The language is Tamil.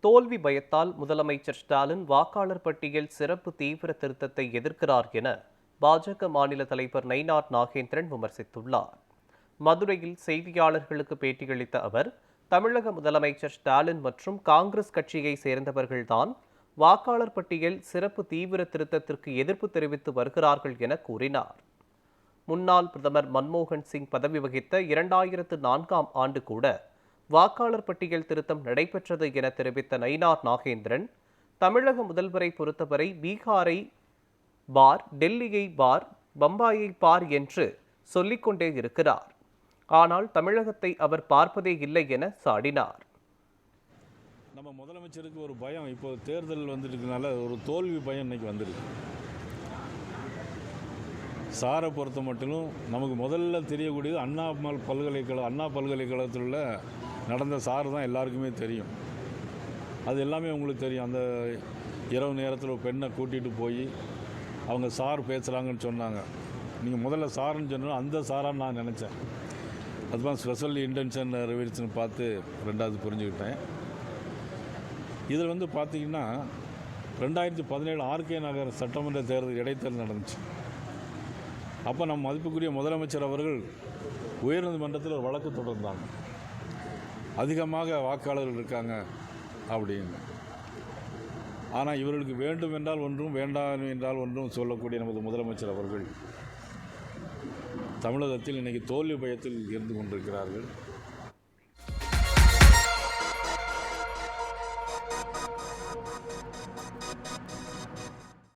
தோல்வி பயத்தால் முதலமைச்சர் ஸ்டாலின் வாக்காளர் பட்டியல் சிறப்பு தீவிர திருத்தத்தை எதிர்க்கிறார் என பாஜக மாநில தலைவர் நயினார் நாகேந்திரன் விமர்சித்துள்ளார். மதுரையில் செய்தியாளர்களுக்கு பேட்டியளித்த அவர், தமிழக முதலமைச்சர் ஸ்டாலின் மற்றும் காங்கிரஸ் கட்சியை சேர்ந்தவர்கள்தான் வாக்காளர் பட்டியல் சிறப்பு தீவிர திருத்தத்திற்கு எதிர்ப்பு தெரிவித்து வருகிறார்கள் என கூறினார். முன்னாள் பிரதமர் மன்மோகன் சிங் பதவி வகித்த 2004ஆம் ஆண்டு கூட வாக்காளர் பட்டியல் திருத்தம் நடைபெற்றது என தெரிவித்த நயினார் நாகேந்திரன், தமிழக முதல்வரை பொறுத்தவரை பீகாரை பார், டெல்லியை பார், பம்பாயை பார் என்று சொல்லிக்கொண்டே இருக்கிறார். ஆனால் தமிழகத்தை அவர் பார்ப்பதே இல்லை என சாடினார். நம்ம முதலமைச்சருக்கு ஒரு பயம், இப்போ தேர்தல் வந்துருக்கனால ஒரு தோல்வி பயம் இன்னைக்கு வந்துருக்கு. சாரை பொறுத்த மட்டும் நமக்கு முதல்ல தெரியக்கூடியது அண்ணா பல்கலைக்கழகத்தில் நடந்த சார் தான் எல்லாருக்குமே தெரியும். அது எல்லாமே உங்களுக்கு தெரியும். அந்த இரவு நேரத்தில் ஒரு பெண்ணை கூட்டிகிட்டு போய் அவங்க சார் பேசுகிறாங்கன்னு சொன்னாங்க. நீங்கள் முதல்ல சாருன்னு சொன்னால் அந்த சாரான்னு நான் நினச்சேன். அதுதான் ஸ்பெஷல் இன்டென்ஷன் ரிவர்ஸ்னு பார்த்து ரெண்டாவது புரிஞ்சுக்கிட்டேன். இதில் பார்த்தீங்கன்னா 2017 ஆர்கே நகர் சட்டமன்ற தேர்தல் இடைத்தேர்தல் நடந்துச்சு. அப்போ நம்ம மதிப்புக்குரிய முதலமைச்சர் அவர்கள் உயர்நீதிமன்றத்தில் ஒரு வழக்கு தொடர்ந்தாங்க. அதிகமாக வாக்காளர்கள் இருக்காங்க அப்படின்னு. ஆனால் இவர்களுக்கு வேண்டும் என்றால் ஒன்றும், வேண்டாம் என்றால் ஒன்றும் சொல்லக்கூடிய நமது முதலமைச்சர் அவர்கள் தமிழகத்தில் இன்றைக்கி தோல்வி பயத்தில் இருந்து கொண்டிருக்கிறார்கள்.